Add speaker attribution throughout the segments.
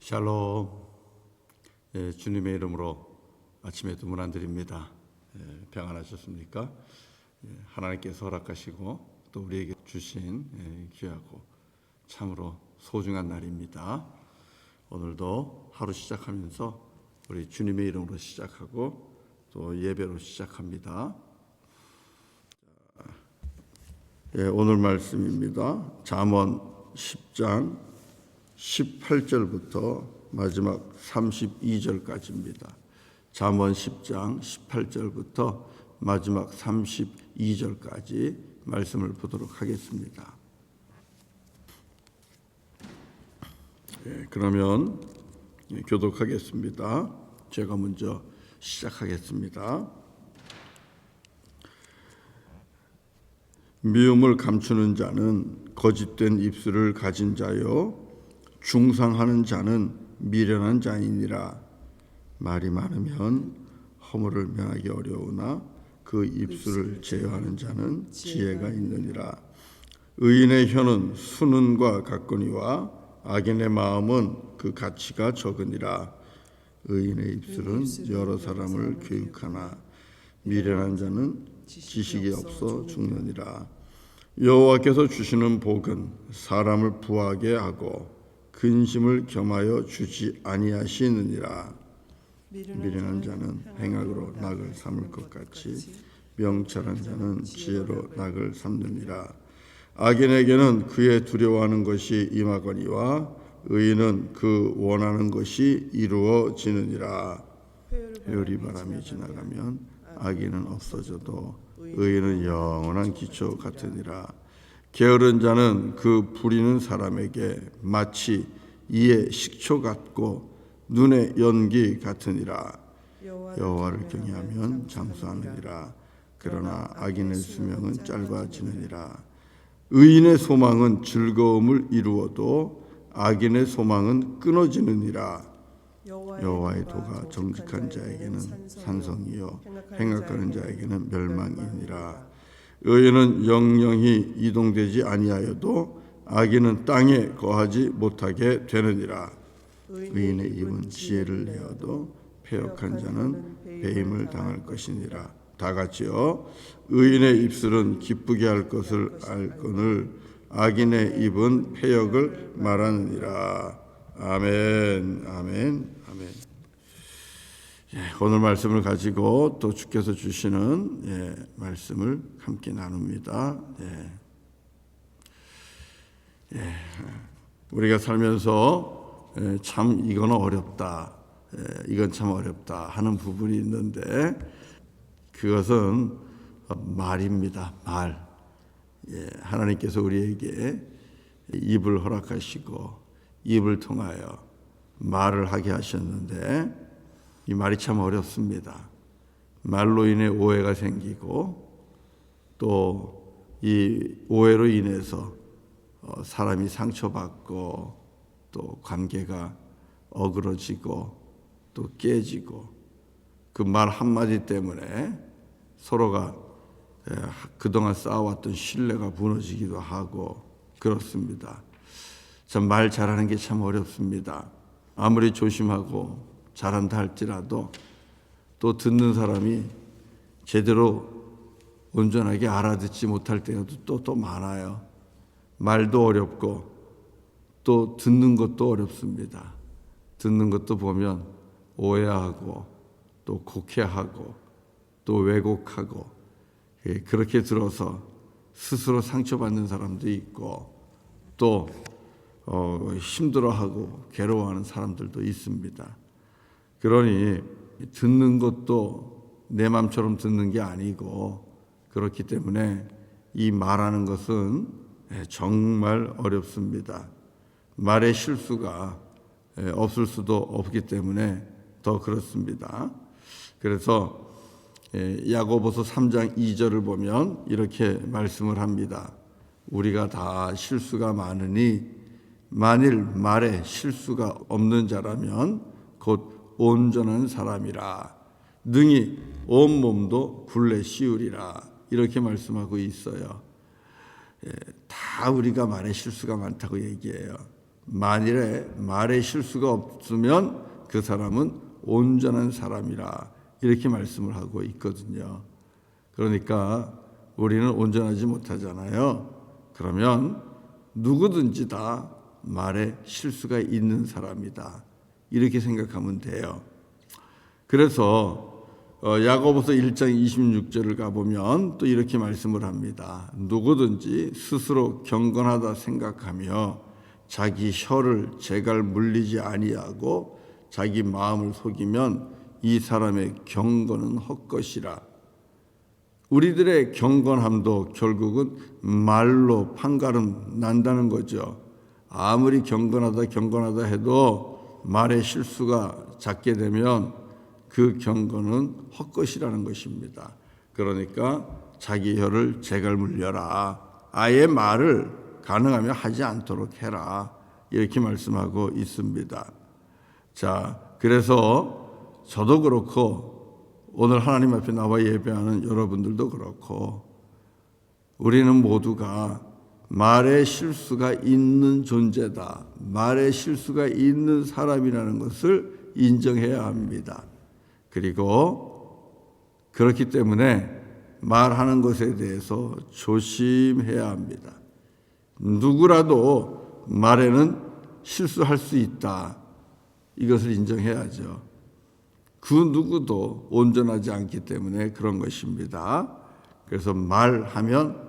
Speaker 1: 샬롬. 주님의 이름으로 아침에도 문안드립니다. 평안하셨습니까? 하나님께서 허락하시고 또 우리에게 주신 귀하고 참으로 소중한 날입니다. 오늘도 하루 시작하면서 우리 주님의 이름으로 시작하고 또 예배로 시작합니다. 오늘 말씀입니다. 잠언 10장 18절부터 마지막 32절까지입니다. 잠언 10장 18절부터 마지막 32절까지 말씀을 보도록 하겠습니다. 그러면 교독하겠습니다. 제가 먼저 시작하겠습니다. 미움을 감추는 자는 거짓된 입술을 가진 자요 중상하는 자는 미련한 자이니라. 말이 많으면 허물을 면하기 어려우나 그 입술을 제어하는 자는 지혜가 있느니라. 의인의 혀는 수는과 같거니와 악인의 마음은 그 가치가 적으니라. 의인의 입술은 여러 사람을 교육하나 미련한 자는 지식이 없어 죽느니라. 여호와께서 주시는 복은 사람을 부하게 하고 근심을 겸하여 주지 아니하시느니라. 미련한 자는 행악으로 낙을 삼을 것 같이 명철한 자는 지혜로 낙을 삼느니라. 악인에게는 그의 두려워하는 것이 임하거니와 의인은 그 원하는 것이 이루어지느니라. 회오리 바람이 지나가면 악인은 없어져도 의인은 영원한 기초 같으니라. 게으른 자는 그 부리는 사람에게 마치 이에 식초 같고 눈의 연기 같으니라. 여호와를 경외하면 장수하느니라. 그러나 악인의 수명은 짧아지느니라. 의인의 소망은 즐거움을 이루어도 악인의 소망은 끊어지느니라. 여호와의 도가 정직한 자에게는 산성이요 행악하는 자에게는 멸망이니라. 의인은 영영히 이동되지 아니하여도 악인은 땅에 거하지 못하게 되느니라. 의인의 입은 지혜를 내어도 패역한 자는 배임을 당할 것이니라. 다 같이요. 의인의 입술은 기쁘게 할 것을 알거늘 악인의 입은 패역을 말하느니라. 아멘. 아멘. 아멘. 오늘 말씀을 가지고 또 주께서 주시는 말씀을 함께 나눕니다. 우리가 살면서 참 이건 어렵다, 이건 참 어렵다 하는 부분이 있는데 그것은 말입니다. 말. 하나님께서 우리에게 입을 허락하시고 입을 통하여 말을 하게 하셨는데 이 말이 참 어렵습니다. 말로 인해 오해가 생기고 또 이 오해로 인해서 사람이 상처받고 또 관계가 어그러지고 또 깨지고 그 말 한마디 때문에 서로가 그동안 쌓아왔던 신뢰가 무너지기도 하고 그렇습니다. 참 말 잘하는 게 참 어렵습니다. 아무리 조심하고 잘한다 할지라도 또 듣는 사람이 제대로 온전하게 알아듣지 못할 때가 또 많아요. 말도 어렵고 또 듣는 것도 어렵습니다. 듣는 것도 보면 오해하고 또 곡해하고 또 왜곡하고 그렇게 들어서 스스로 상처받는 사람도 있고 또 힘들어하고 괴로워하는 사람들도 있습니다. 그러니 듣는 것도 내 마음처럼 듣는 게 아니고 그렇기 때문에 이 말하는 것은 정말 어렵습니다. 말의 실수가 없을 수도 없기 때문에 더 그렇습니다. 그래서 야고보서 3장 2절을 보면 이렇게 말씀을 합니다. 우리가 다 실수가 많으니 만일 말에 실수가 없는 자라면 곧 온전한 사람이라 능히 온 몸도 굴레 씌우리라 이렇게 말씀하고 있어요. 다 우리가 말에 실수가 많다고 얘기해요. 만일에 말에 실수가 없으면 그 사람은 온전한 사람이라 이렇게 말씀을 하고 있거든요. 그러니까 우리는 온전하지 못하잖아요. 그러면 누구든지 다 말에 실수가 있는 사람이다. 이렇게 생각하면 돼요. 그래서 야고보서 1장 26절을 가보면 또 이렇게 말씀을 합니다. 누구든지 스스로 경건하다 생각하며 자기 혀를 재갈 물리지 아니하고 자기 마음을 속이면 이 사람의 경건은 헛것이라. 우리들의 경건함도 결국은 말로 판가름 난다는 거죠. 아무리 경건하다 해도 말에 실수가 잦게 되면 그 경건은 헛것이라는 것입니다. 그러니까 자기 혀를 재갈 물려라. 아예 말을 가능하면 하지 않도록 해라. 이렇게 말씀하고 있습니다. 자, 그래서 저도 그렇고 오늘 하나님 앞에 나와 예배하는 여러분들도 그렇고 우리는 모두가 말에 실수가 있는 존재다. 말에 실수가 있는 사람이라는 것을 인정해야 합니다. 그리고 그렇기 때문에 말하는 것에 대해서 조심해야 합니다. 누구라도 말에는 실수할 수 있다. 이것을 인정해야죠. 그 누구도 온전하지 않기 때문에 그런 것입니다. 그래서 말하면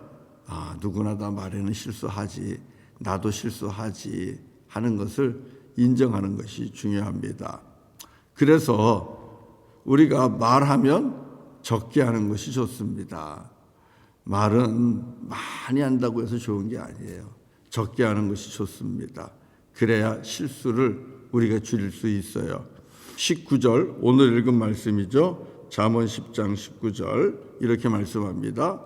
Speaker 1: 누구나 다 말에는 실수하지, 나도 실수하지 하는 것을 인정하는 것이 중요합니다. 그래서 우리가 말하면 적게 하는 것이 좋습니다. 말은 많이 한다고 해서 좋은 게 아니에요. 적게 하는 것이 좋습니다. 그래야 실수를 우리가 줄일 수 있어요. 19절 오늘 읽은 말씀이죠. 잠언 10장 19절 이렇게 말씀합니다.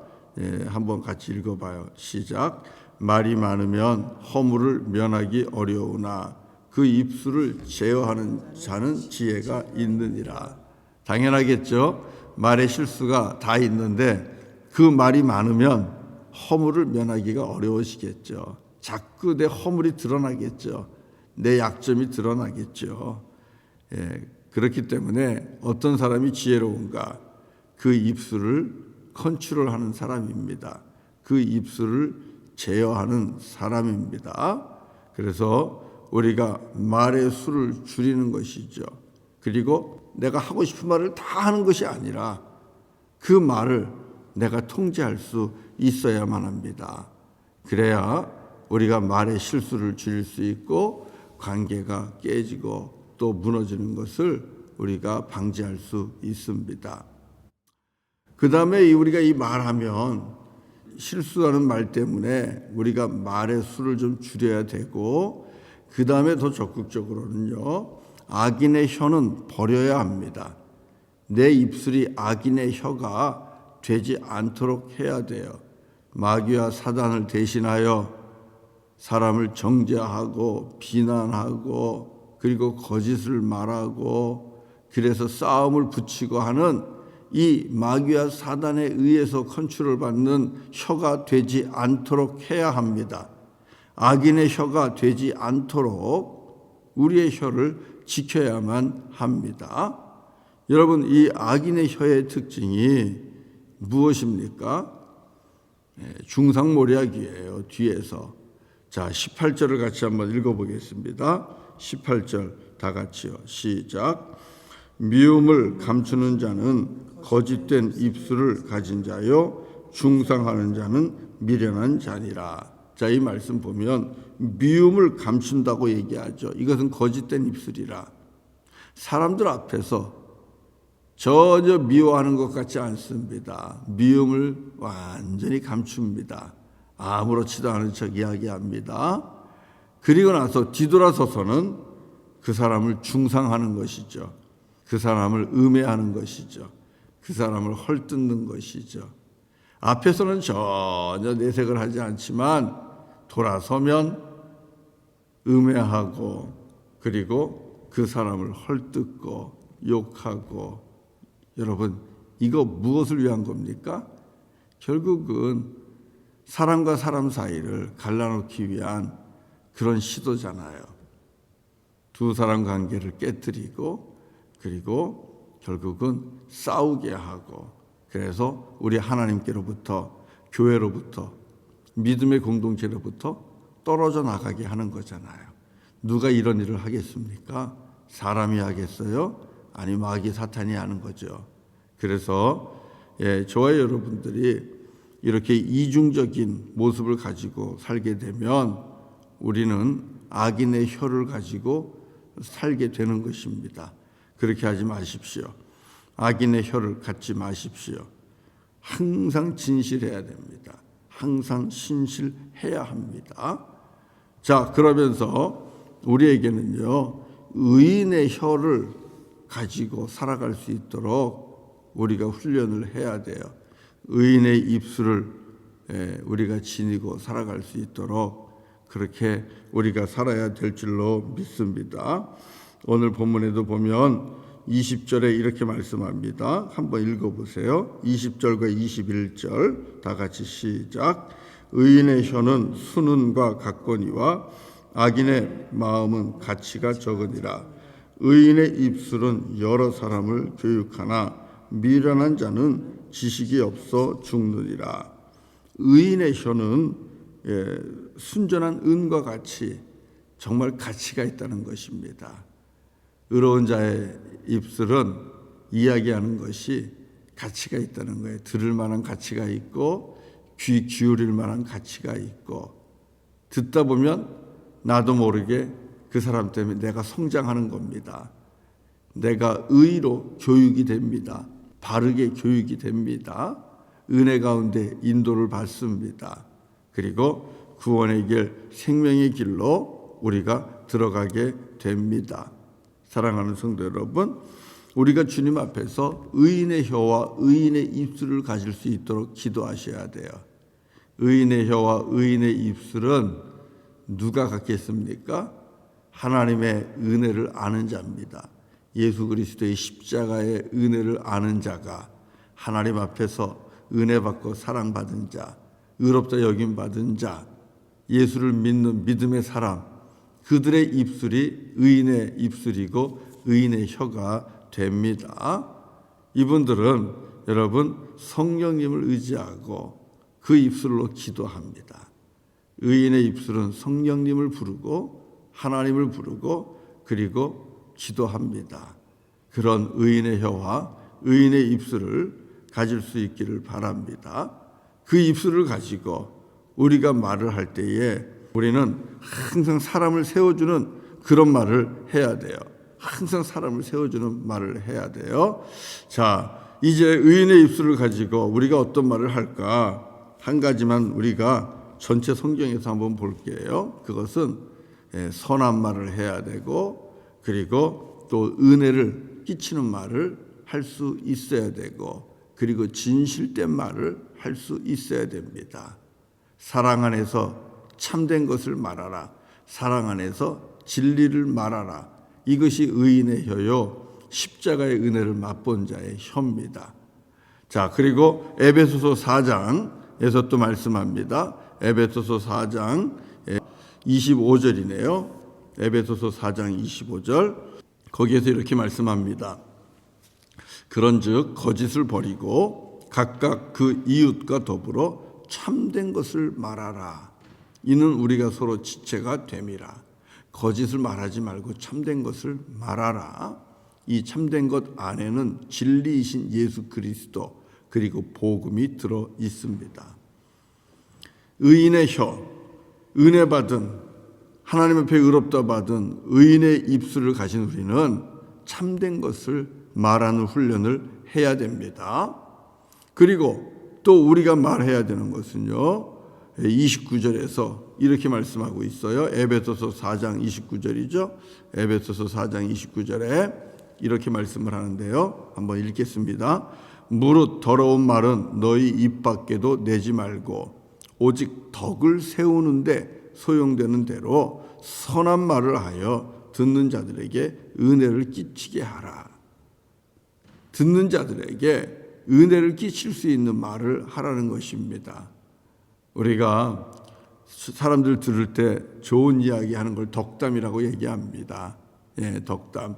Speaker 1: 한번 같이 읽어봐요. 시작. 말이 많으면 허물을 면하기 어려우나 그 입술을 제어하는 자는 지혜가 있느니라. 당연하겠죠. 말에 실수가 다 있는데 그 말이 많으면 허물을 면하기가 어려우시겠죠. 자꾸 내 허물이 드러나겠죠. 내 약점이 드러나겠죠. 그렇기 때문에 어떤 사람이 지혜로운가? 그 입술을 컨트롤하는 사람입니다. 그 입술을 제어하는 사람입니다. 그래서 우리가 말의 수를 줄이는 것이죠. 그리고 내가 하고 싶은 말을 다 하는 것이 아니라 그 말을 내가 통제할 수 있어야만 합니다. 그래야 우리가 말의 실수를 줄일 수 있고 관계가 깨지고 또 무너지는 것을 우리가 방지할 수 있습니다. 그 다음에 우리가 이 말하면 실수하는 말 때문에 우리가 말의 수를 좀 줄여야 되고 그 다음에 더 적극적으로는요. 악인의 혀는 버려야 합니다. 내 입술이 악인의 혀가 되지 않도록 해야 돼요. 마귀와 사단을 대신하여 사람을 정죄하고 비난하고 그리고 거짓을 말하고 그래서 싸움을 붙이고 하는 이 마귀와 사단에 의해서 컨트롤받는 혀가 되지 않도록 해야 합니다. 악인의 혀가 되지 않도록 우리의 혀를 지켜야만 합니다. 여러분, 이 악인의 혀의 특징이 무엇입니까? 중상모략이에요. 뒤에서. 자, 18절을 같이 한번 읽어보겠습니다. 18절 다 같이요. 시작. 미움을 감추는 자는 거짓된 입술을 가진 자요 중상하는 자는 미련한 자니라. 자, 이 말씀 보면 미움을 감춘다고 얘기하죠. 이것은 거짓된 입술이라. 사람들 앞에서 전혀 미워하는 것 같지 않습니다. 미움을 완전히 감춥니다. 아무렇지도 않은 척 이야기합니다. 그리고 나서 뒤돌아서서는 그 사람을 중상하는 것이죠. 그 사람을 음해하는 것이죠. 그 사람을 헐뜯는 것이죠. 앞에서는 전혀 내색을 하지 않지만 돌아서면 음해하고 그리고 그 사람을 헐뜯고 욕하고. 여러분, 이거 무엇을 위한 겁니까? 결국은 사람과 사람 사이를 갈라놓기 위한 그런 시도잖아요. 두 사람 관계를 깨뜨리고 그리고 결국은 싸우게 하고 그래서 우리 하나님께로부터 교회로부터 믿음의 공동체로부터 떨어져 나가게 하는 거잖아요. 누가 이런 일을 하겠습니까? 사람이 하겠어요? 아니 마귀 사탄이 하는 거죠. 그래서 저와 여러분들이 이렇게 이중적인 모습을 가지고 살게 되면 우리는 악인의 혀를 가지고 살게 되는 것입니다. 그렇게 하지 마십시오. 악인의 혀를 갖지 마십시오. 항상 진실해야 됩니다. 항상 신실해야 합니다. 자, 그러면서 우리에게는요, 의인의 혀를 가지고 살아갈 수 있도록 우리가 훈련을 해야 돼요. 의인의 입술을 우리가 지니고 살아갈 수 있도록 그렇게 우리가 살아야 될 줄로 믿습니다. 오늘 본문에도 보면 20절에 이렇게 말씀합니다. 한번 읽어보세요. 20절과 21절 다 같이 시작. 의인의 혀는 순은과 같거니와 악인의 마음은 가치가 적으니라. 의인의 입술은 여러 사람을 교육하나 미련한 자는 지식이 없어 죽느니라. 의인의 혀는 순전한 은과 같이 정말 가치가 있다는 것입니다. 의로운 자의 입술은 이야기하는 것이 가치가 있다는 거예요. 들을 만한 가치가 있고 귀 기울일 만한 가치가 있고 듣다 보면 나도 모르게 그 사람 때문에 내가 성장하는 겁니다. 내가 의로 교육이 됩니다. 바르게 교육이 됩니다. 은혜 가운데 인도를 받습니다. 그리고 구원의 길, 생명의 길로 우리가 들어가게 됩니다. 사랑하는 성도 여러분, 우리가 주님 앞에서 의인의 혀와 의인의 입술을 가질 수 있도록 기도하셔야 돼요. 의인의 혀와 의인의 입술은 누가 갖겠습니까? 하나님의 은혜를 아는 자입니다. 예수 그리스도의 십자가의 은혜를 아는 자가 하나님 앞에서 은혜 받고 사랑받은 자, 의롭다 여김 받은 자, 예수를 믿는 믿음의 사람, 그들의 입술이 의인의 입술이고 의인의 혀가 됩니다. 이분들은 여러분 성령님을 의지하고 그 입술로 기도합니다. 의인의 입술은 성령님을 부르고 하나님을 부르고 그리고 기도합니다. 그런 의인의 혀와 의인의 입술을 가질 수 있기를 바랍니다. 그 입술을 가지고 우리가 말을 할 때에 우리는 항상 사람을 세워주는 그런 말을 해야 돼요. 항상 사람을 세워주는 말을 해야 돼요. 자, 이제 의인의 입술을 가지고 우리가 어떤 말을 할까? 한 가지만 우리가 전체 성경에서 한번 볼게요. 그것은 선한 말을 해야 되고 그리고 또 은혜를 끼치는 말을 할 수 있어야 되고 그리고 진실된 말을 할 수 있어야 됩니다. 사랑 안에서 참된 것을 말하라. 사랑 안에서 진리를 말하라. 이것이 의인의 혀요 십자가의 은혜를 맛본 자의 혀입니다. 자, 그리고 에베소서 4장에서 또 말씀합니다. 에베소서 4장 25절이네요. 에베소서 4장 25절 거기에서 이렇게 말씀합니다. 그런즉 거짓을 버리고 각각 그 이웃과 더불어 참된 것을 말하라. 이는 우리가 서로 지체가 됨이라. 거짓을 말하지 말고 참된 것을 말하라. 이 참된 것 안에는 진리이신 예수 그리스도 그리고 복음이 들어 있습니다. 의인의 혀, 은혜 받은 하나님 앞에 의롭다 받은 의인의 입술을 가진 우리는 참된 것을 말하는 훈련을 해야 됩니다. 그리고 또 우리가 말해야 되는 것은요 29절에서 이렇게 말씀하고 있어요. 에베소서 4장 29절이죠. 에베소서 4장 29절에 이렇게 말씀을 하는데요. 한번 읽겠습니다. 무릇 더러운 말은 너희 입 밖에도 내지 말고 오직 덕을 세우는데 소용되는 대로 선한 말을 하여 듣는 자들에게 은혜를 끼치게 하라. 듣는 자들에게 은혜를 끼칠 수 있는 말을 하라는 것입니다. 우리가 사람들 들을 때 좋은 이야기 하는 걸 덕담이라고 얘기합니다. 덕담.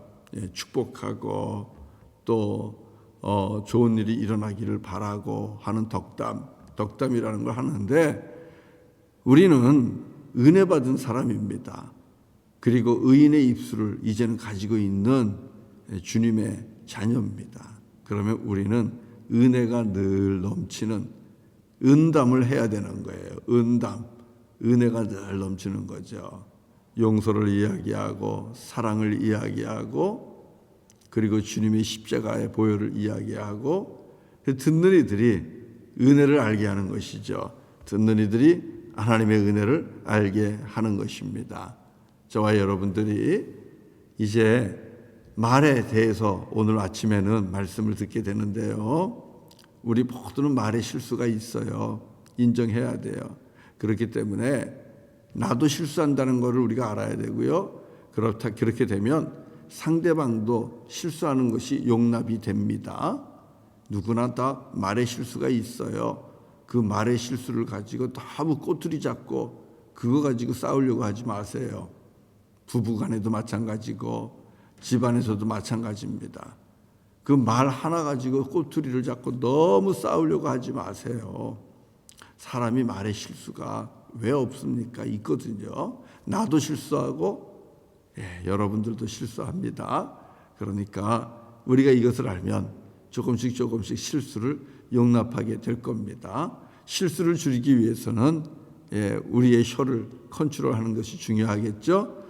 Speaker 1: 축복하고 또 좋은 일이 일어나기를 바라고 하는 덕담이라는 걸 하는데, 우리는 은혜 받은 사람입니다. 그리고 의인의 입술을 이제는 가지고 있는 주님의 자녀입니다. 그러면 우리는 은혜가 늘 넘치는 은담을 해야 되는 거예요. 은혜가 늘 넘치는 거죠. 용서를 이야기하고 사랑을 이야기하고 그리고 주님의 십자가의 보혈을 이야기하고, 듣는 이들이 은혜를 알게 하는 것이죠. 듣는 이들이 하나님의 은혜를 알게 하는 것입니다. 저와 여러분들이 이제 말에 대해서 오늘 아침에는 말씀을 듣게 되는데요, 우리 모두는 말에 실수가 있어요. 인정해야 돼요. 그렇기 때문에 나도 실수한다는 것을 우리가 알아야 되고요. 그렇게 되면 상대방도 실수하는 것이 용납이 됩니다. 누구나 다 말에 실수가 있어요. 그 말의 실수를 가지고 너무 꼬투리 잡고 그거 가지고 싸우려고 하지 마세요. 부부간에도 마찬가지고 집안에서도 마찬가지입니다. 그 말 하나 가지고 꼬투리를 잡고 너무 싸우려고 하지 마세요. 사람이 말의 실수가 왜 없습니까? 있거든요. 나도 실수하고 여러분들도 실수합니다. 그러니까 우리가 이것을 알면 조금씩 실수를 용납하게 될 겁니다. 실수를 줄이기 위해서는 우리의 혀를 컨트롤하는 것이 중요하겠죠.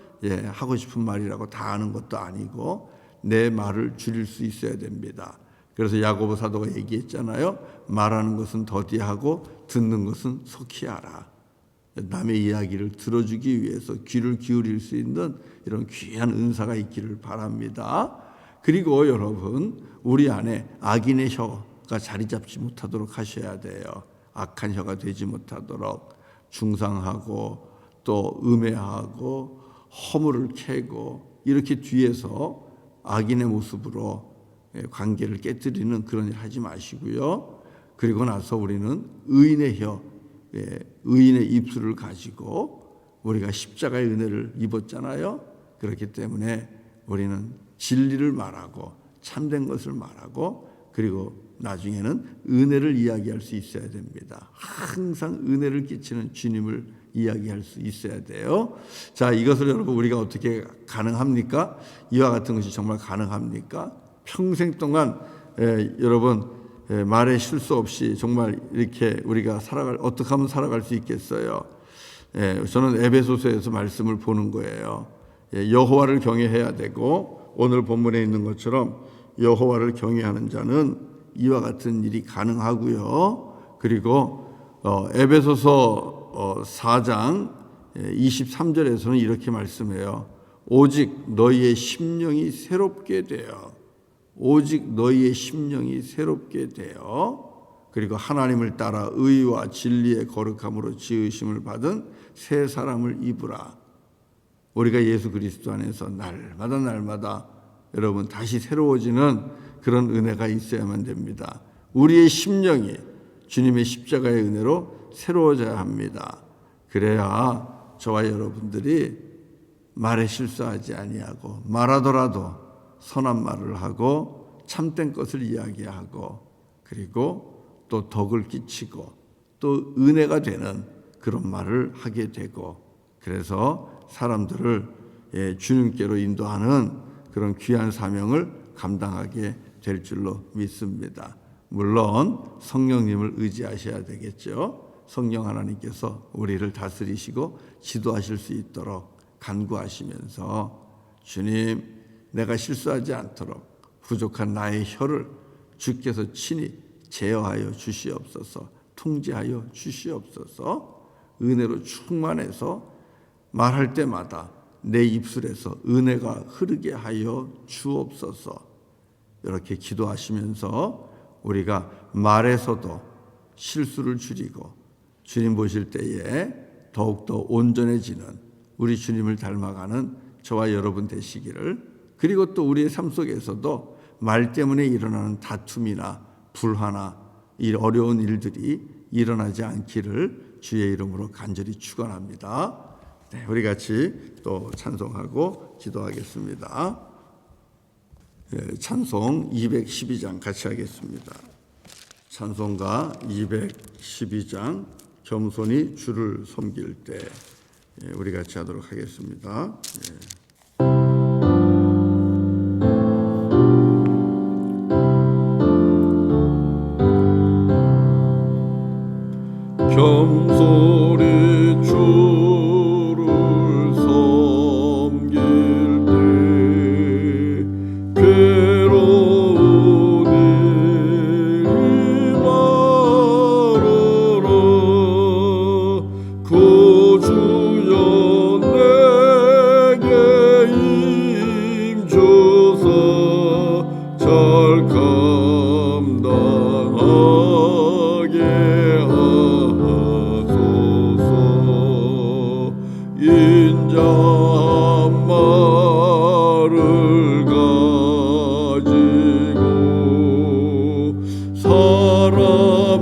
Speaker 1: 하고 싶은 말이라고 다 하는 것도 아니고 내 말을 줄일 수 있어야 됩니다. 그래서 야고보 사도가 얘기했잖아요. 말하는 것은 더디하고 듣는 것은 속히 하라. 남의 이야기를 들어주기 위해서 귀를 기울일 수 있는 이런 귀한 은사가 있기를 바랍니다. 그리고 여러분, 우리 안에 악인의 혀가 자리 잡지 못하도록 하셔야 돼요. 악한 혀가 되지 못하도록 중상하고 또 음해하고 허물을 캐고 이렇게 뒤에서 악인의 모습으로 관계를 깨뜨리는 그런 일 하지 마시고요. 그리고 나서 우리는 의인의 혀, 의인의 입술을 가지고 우리가 십자가의 은혜를 입었잖아요. 그렇기 때문에 우리는 진리를 말하고 참된 것을 말하고 그리고 나중에는 은혜를 이야기할 수 있어야 됩니다. 항상 은혜를 끼치는 주님을 이야기할 수 있어야 돼요. 자, 이것을 여러분 우리가 어떻게 가능합니까? 이와 같은 것이 정말 가능합니까? 평생 동안 여러분 말에 실수 없이 정말 이렇게 우리가 어떻게 하면 살아갈 수 있겠어요? 저는 에베소서에서 말씀을 보는 거예요. 여호와를 경외해야 되고 오늘 본문에 있는 것처럼 여호와를 경외하는 자는 이와 같은 일이 가능하고요. 그리고 에베소서 4장 23절에서는 이렇게 말씀해요. 오직 너희의 심령이 새롭게 되어 그리고 하나님을 따라 의와 진리의 거룩함으로 지으심을 받은 새 사람을 입으라. 우리가 예수 그리스도 안에서 날마다 여러분 다시 새로워지는 그런 은혜가 있어야만 됩니다. 우리의 심령이 주님의 십자가의 은혜로 새로워져야 합니다. 그래야 저와 여러분들이 말에 실수하지 아니하고 말하더라도 선한 말을 하고 참된 것을 이야기하고 그리고 또 덕을 끼치고 또 은혜가 되는 그런 말을 하게 되고 그래서 사람들을 주님께로 인도하는 그런 귀한 사명을 감당하게 될 줄로 믿습니다. 물론 성령님을 의지하셔야 되겠죠. 성령 하나님께서 우리를 다스리시고 지도하실 수 있도록 간구하시면서 주님, 내가 실수하지 않도록 부족한 나의 혀를 주께서 친히 제어하여 주시옵소서, 통제하여 주시옵소서. 은혜로 충만해서 말할 때마다 내 입술에서 은혜가 흐르게 하여 주옵소서. 이렇게 기도하시면서 우리가 말에서도 실수를 줄이고 주님 보실 때에 더욱더 온전해지는 우리 주님을 닮아가는 저와 여러분 되시기를, 그리고 또 우리의 삶 속에서도 말 때문에 일어나는 다툼이나 불화나 이 어려운 일들이 일어나지 않기를 주의 이름으로 간절히 축원합니다. 네, 우리 같이 또 찬송하고 기도하겠습니다. 찬송 212장 같이 하겠습니다. 찬송가 212장 겸손히 주를 섬길 때 우리 같이 하도록 하겠습니다. 겸손히 주를 섬길 때 괴로운 일이 많으나 그 주여 내게 임주사 잘 감당하게 인자한 말을 가지고 사람을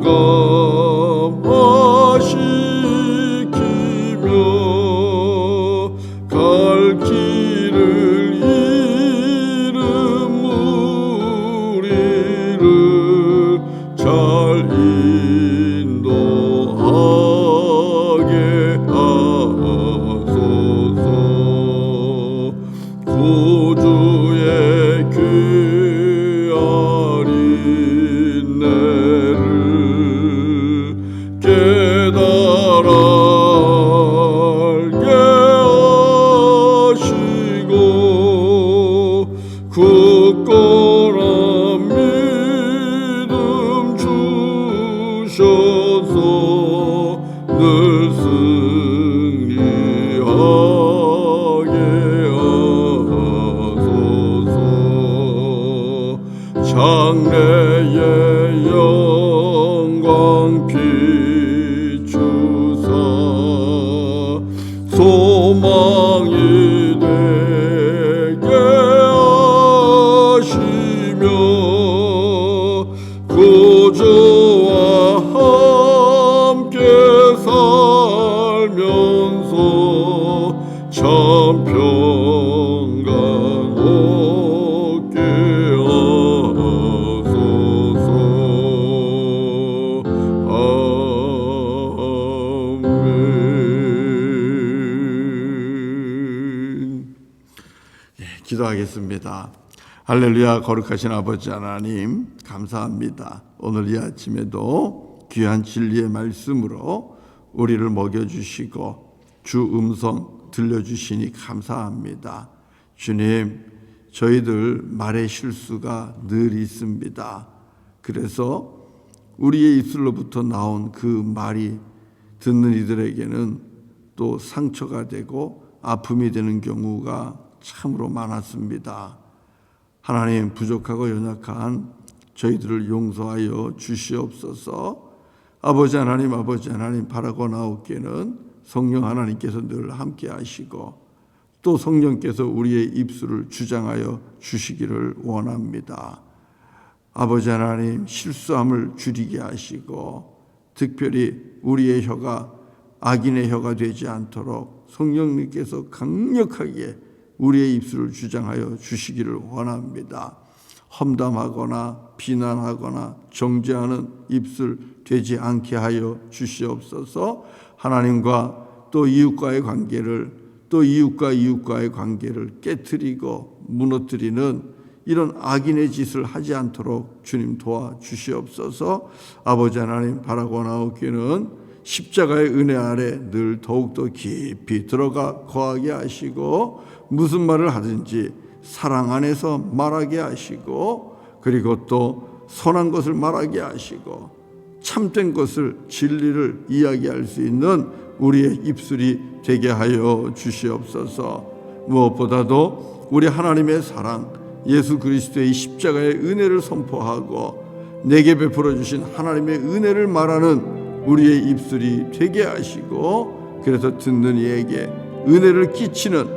Speaker 1: 감화시키며 갈 길을 잃은 무리를 잘 인도하게 구주의 귀한 인내를 깨달아 알게 하시고 굳건한 믿음 주셔서 늘 승리하게 장래의 영광 비추사 소망이 되게 하시며 구주와 함께 살면서 참 평강 얻게 기도하겠습니다. 할렐루야. 거룩하신 아버지 하나님 감사합니다. 오늘 이 아침에도 귀한 진리의 말씀으로 우리를 먹여주시고 주 음성 들려주시니 감사합니다. 주님, 저희들 말의 실수가 늘 있습니다. 그래서 우리의 입술로부터 나온 그 말이 듣는 이들에게는 또 상처가 되고 아픔이 되는 경우가 참으로 많았습니다. 하나님, 부족하고 연약한 저희들을 용서하여 주시옵소서. 아버지 하나님 바라고 나오기에는 성령 하나님께서 늘 함께 하시고 또 성령께서 우리의 입술을 주장하여 주시기를 원합니다. 아버지 하나님, 실수함을 줄이게 하시고 특별히 우리의 혀가 악인의 혀가 되지 않도록 성령님께서 강력하게 우리의 입술을 주장하여 주시기를 원합니다. 험담하거나 비난하거나 정죄하는 입술 되지 않게 하여 주시옵소서. 하나님과 또 이웃과의 관계를 또 이웃과의 관계를 깨트리고 무너뜨리는 이런 악인의 짓을 하지 않도록 주님 도와주시옵소서. 아버지 하나님 바라고 나오기는 십자가의 은혜 아래 늘 더욱더 깊이 들어가 거하게 하시고 무슨 말을 하든지 사랑 안에서 말하게 하시고 그리고 또 선한 것을 말하게 하시고 참된 것을 진리를 이야기할 수 있는 우리의 입술이 되게 하여 주시옵소서. 무엇보다도 우리 하나님의 사랑 예수 그리스도의 십자가의 은혜를 선포하고 내게 베풀어 주신 하나님의 은혜를 말하는 우리의 입술이 되게 하시고 그래서 듣는 이에게 은혜를 끼치는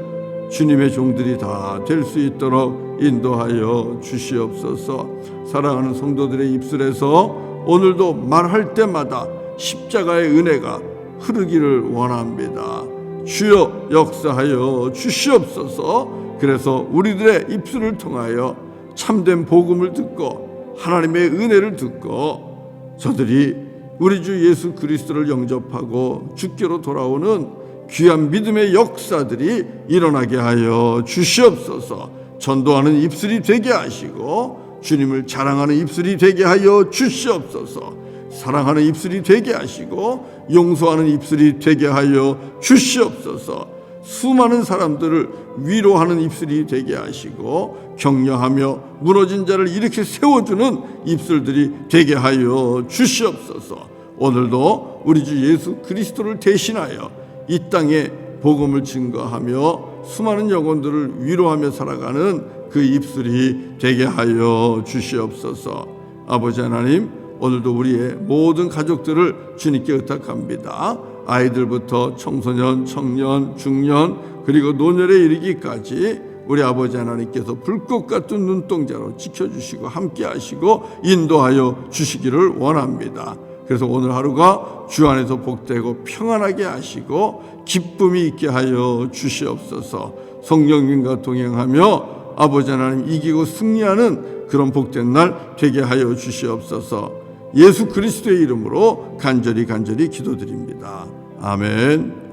Speaker 1: 주님의 종들이 다 될 수 있도록 인도하여 주시옵소서. 사랑하는 성도들의 입술에서 오늘도 말할 때마다 십자가의 은혜가 흐르기를 원합니다. 주여 역사하여 주시옵소서. 그래서 우리들의 입술을 통하여 참된 복음을 듣고 하나님의 은혜를 듣고 저들이 우리 주 예수 그리스도를 영접하고 주께로 돌아오는 귀한 믿음의 역사들이 일어나게 하여 주시옵소서. 전도하는 입술이 되게 하시고 주님을 자랑하는 입술이 되게 하여 주시옵소서. 사랑하는 입술이 되게 하시고 용서하는 입술이 되게 하여 주시옵소서. 수많은 사람들을 위로하는 입술이 되게 하시고 격려하며 무너진 자를 이렇게 세워주는 입술들이 되게 하여 주시옵소서. 오늘도 우리 주 예수 그리스도를 대신하여 이 땅에 복음을 증거하며 수많은 영혼들을 위로하며 살아가는 그 입술이 되게 하여 주시옵소서. 아버지 하나님, 오늘도 우리의 모든 가족들을 주님께 의탁합니다. 아이들부터 청소년, 청년, 중년 그리고 노년에 이르기까지 우리 아버지 하나님께서 불꽃 같은 눈동자로 지켜주시고 함께 하시고 인도하여 주시기를 원합니다. 그래서 오늘 하루가 주 안에서 복되고 평안하게 하시고 기쁨이 있게 하여 주시옵소서. 성령님과 동행하며 아버지 하나님 이기고 승리하는 그런 복된 날 되게 하여 주시옵소서. 예수 그리스도의 이름으로 간절히 기도드립니다. 아멘.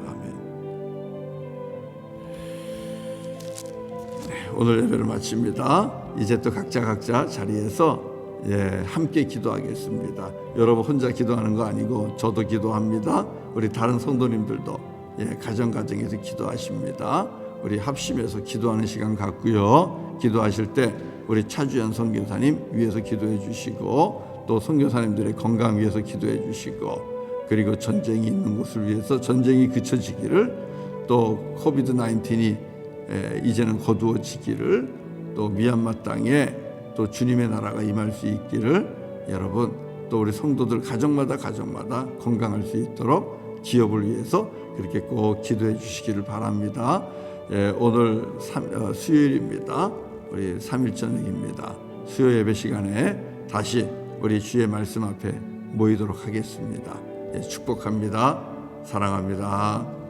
Speaker 1: 오늘 예배를 마칩니다. 이제 또 각자 자리에서 함께 기도하겠습니다. 여러분 혼자 기도하는 거 아니고 저도 기도합니다. 우리 다른 성도님들도 가정에서 기도하십니다. 우리 합심해서 기도하는 시간 갖고요. 기도하실 때 우리 차주연 선교사님 위해서 기도해 주시고 또 선교사님들의 건강 위해서 기도해 주시고 그리고 전쟁이 있는 곳을 위해서 전쟁이 그쳐지기를 또 코비드 19이 이제는 거두어지기를 또 미얀마 땅에 또 주님의 나라가 임할 수 있기를 여러분 또 우리 성도들 가정마다 건강할 수 있도록 기업을 위해서 그렇게 꼭 기도해 주시기를 바랍니다. 오늘 수요일입니다. 우리 3일 저녁입니다. 수요 예배 시간에 다시 우리 주의 말씀 앞에 모이도록 하겠습니다. 축복합니다. 사랑합니다.